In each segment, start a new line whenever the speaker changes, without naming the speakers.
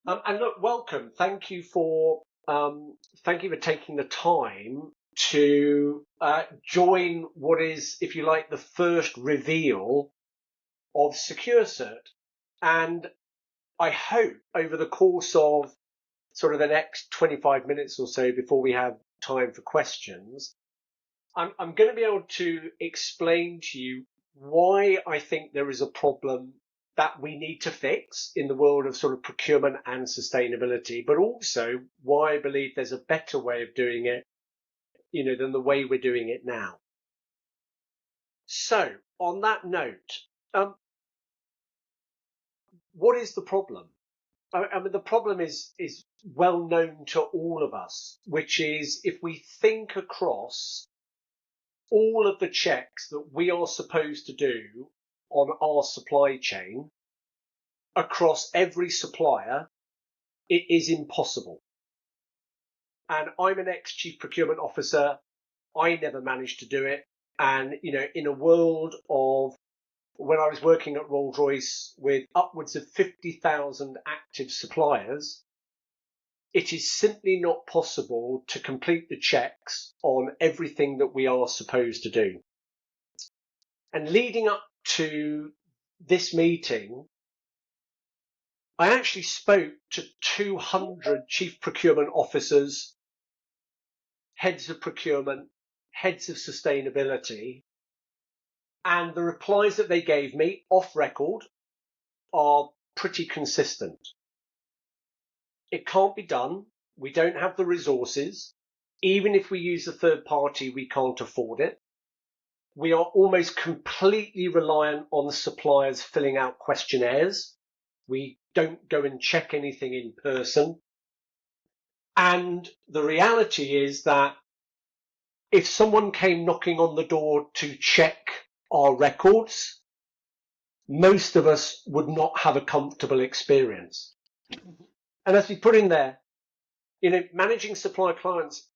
And look, welcome. Thank you for taking the time to join what is, if you like, the first reveal of SecureCert. And I hope over the course of sort of the next 25 minutes or so before we have time for questions, I'm going to be able to explain to you why I think there is a problem that we need to fix in the world of sort of procurement and sustainability, but also why I believe there's a better way of doing it, than the way we're doing it now. So on that note, what is the problem? I mean, the problem is well known to all of us, which is if we think across all of the checks that we are supposed to do on our supply chain across every supplier, it is impossible. And I'm an ex-chief procurement officer. I never managed to do it. And, in a world of when I was working at Rolls-Royce with upwards of 50,000 active suppliers, it is simply not possible to complete the checks on everything that we are supposed to do. And leading up to this meeting, I actually spoke to 200 chief procurement officers, heads of procurement, heads of sustainability, and the replies that they gave me off record are pretty consistent. It can't be done. We don't have the resources. Even if we use a third party, we can't afford it. We are almost completely reliant on suppliers filling out questionnaires. We don't go and check anything in person. And the reality is that if someone came knocking on the door to check our records, most of us would not have a comfortable experience. And as we put in there, managing supplier compliance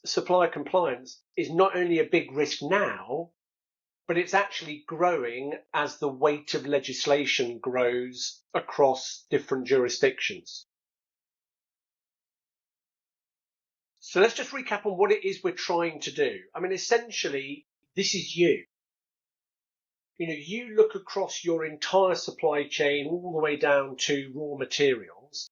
is not only a big risk now, but it's actually growing as the weight of legislation grows across different jurisdictions. So let's just recap on what it is we're trying to do. I mean, essentially, this is you. You look across your entire supply chain all the way down to raw materials,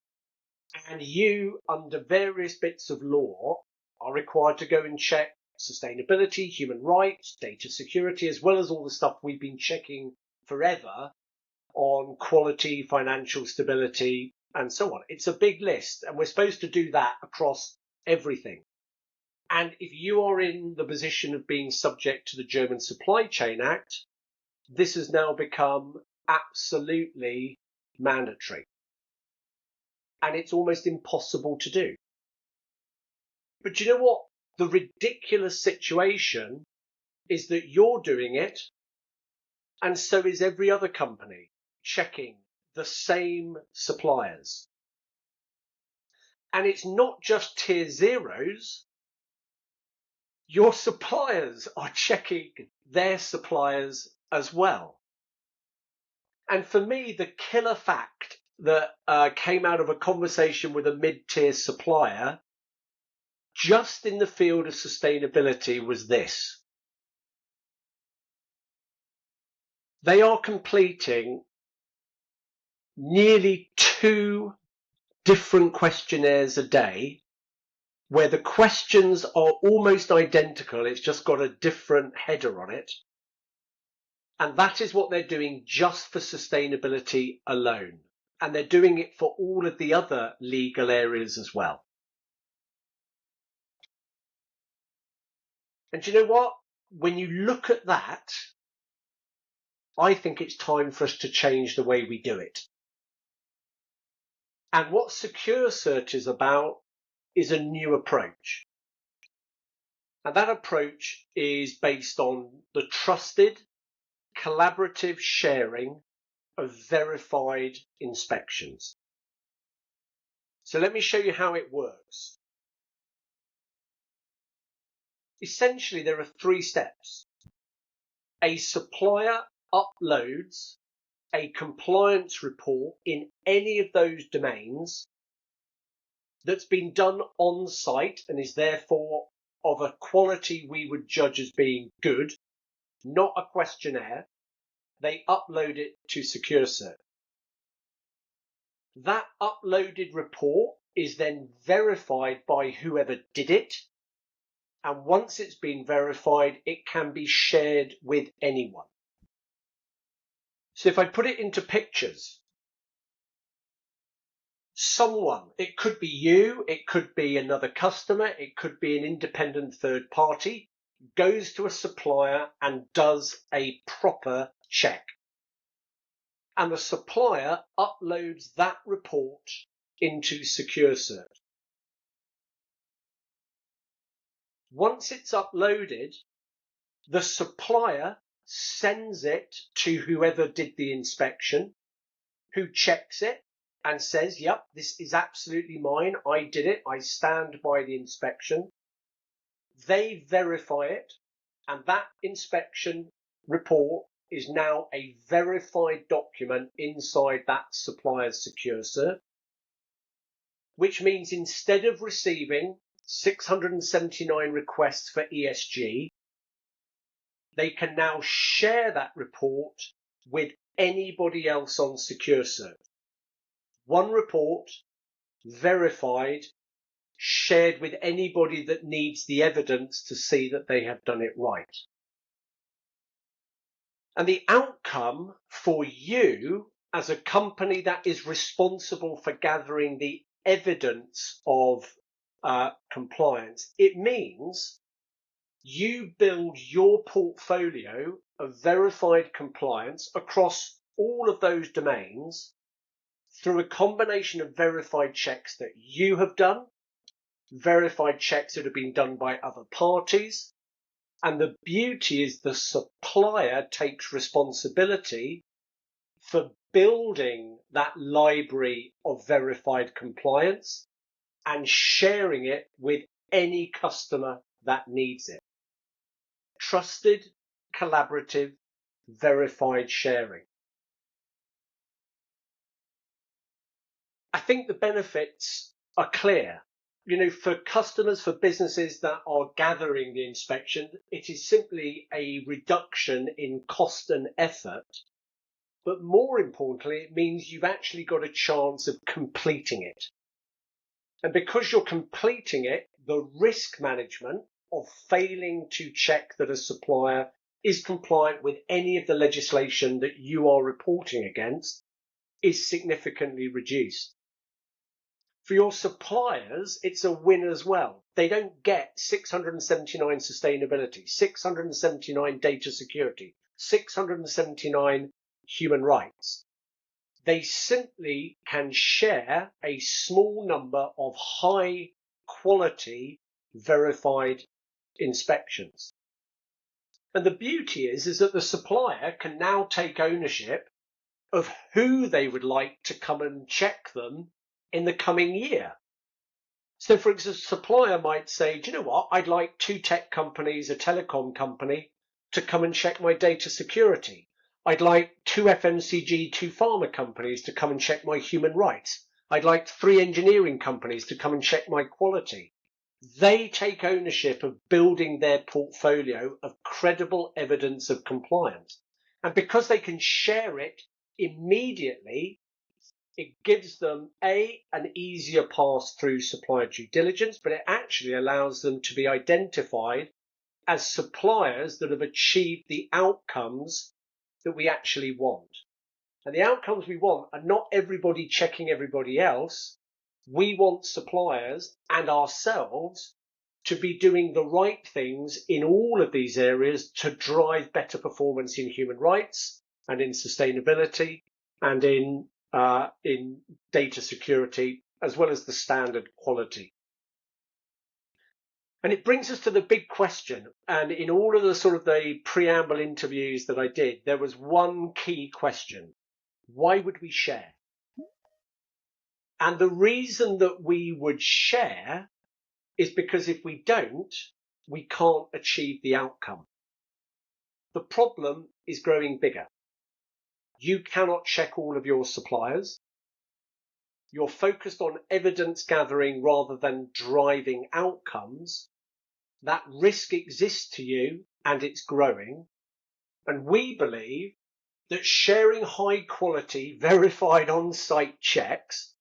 and you, under various bits of law, are required to go and check sustainability, human rights, data security, as well as all the stuff we've been checking forever on quality, financial stability, and so on. It's a big list, and we're supposed to do that across everything. And if you are in the position of being subject to the German Supply Chain Act, this has now become absolutely mandatory. And it's almost impossible to do. But you know what? The ridiculous situation is that you're doing it, and so is every other company checking the same suppliers. And it's not just tier zeros. Your suppliers are checking their suppliers as well. And for me, the killer fact that came out of a conversation with a mid-tier supplier just in the field of sustainability was this. They are completing nearly 2 different questionnaires a day where the questions are almost identical. It's just got a different header on it. And that is what they're doing just for sustainability alone. And they're doing it for all of the other legal areas as well. And do you know what? When you look at that, I think it's time for us to change the way we do it. And what SecureCert is about is a new approach. And that approach is based on the trusted, collaborative sharing of verified inspections. So let me show you how it works. Essentially, there are 3 steps. A supplier uploads a compliance report in any of those domains that's been done on site and is therefore of a quality we would judge as being good, not a questionnaire, they upload it to SecureCert. That uploaded report is then verified by whoever did it, and once it's been verified, it can be shared with anyone. So if I put it into pictures, someone, it could be you, it could be another customer, it could be an independent third party, goes to a supplier and does a proper check. And the supplier uploads that report into SecureCert. Once it's uploaded, the supplier sends it to whoever did the inspection, who checks it and says, yep, this is absolutely mine. I did it. I stand by the inspection. They verify it, and that inspection report is now a verified document inside that supplier's SecureCert, which means instead of receiving 679 requests for ESG, they can now share that report with anybody else on SecureCert. One report, verified, shared with anybody that needs the evidence to see that they have done it right. And the outcome for you as a company that is responsible for gathering the evidence of compliance, it means you build your portfolio of verified compliance across all of those domains through a combination of verified checks that you have done, verified checks that have been done by other parties, and the beauty is the supplier takes responsibility for building that library of verified compliance and sharing it with any customer that needs it. Trusted, collaborative, verified sharing. I think the benefits are clear. For customers, for businesses that are gathering the inspection, it is simply a reduction in cost and effort. But more importantly, it means you've actually got a chance of completing it. And because you're completing it, the risk management of failing to check that a supplier is compliant with any of the legislation that you are reporting against is significantly reduced. For your suppliers, it's a win as well. They don't get 679 sustainability, 679 data security, 679 human rights. They simply can share a small number of high quality verified inspections. And the beauty is that the supplier can now take ownership of who they would like to come and check them in the coming year. So for example, a supplier might say, do you know what? I'd like 2 tech companies, a telecom company, to come and check my data security. I'd like 2 FMCG, 2 pharma companies to come and check my human rights. I'd like 3 engineering companies to come and check my quality. They take ownership of building their portfolio of credible evidence of compliance. And because they can share it immediately, it gives them an easier pass through supplier due diligence, but it actually allows them to be identified as suppliers that have achieved the outcomes that we actually want. And the outcomes we want are not everybody checking everybody else. We want suppliers and ourselves to be doing the right things in all of these areas to drive better performance in human rights and in sustainability and in data security, as well as the standard quality. And it brings us to the big question. And in all of the preamble interviews that I did, there was one key question. Why would we share? And the reason that we would share is because if we don't, we can't achieve the outcome. The problem is growing bigger. You cannot check all of your suppliers. you're focused on evidence gathering rather than driving outcomes, that risk exists to you and it's growing. And we believe that sharing high quality, verified on-site checks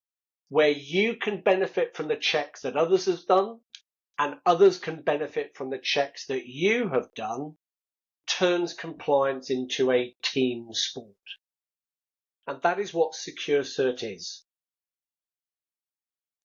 where you can benefit from the checks that others have done and others can benefit from the checks that you have done turns compliance into a team sport. And that is what SecureCert is.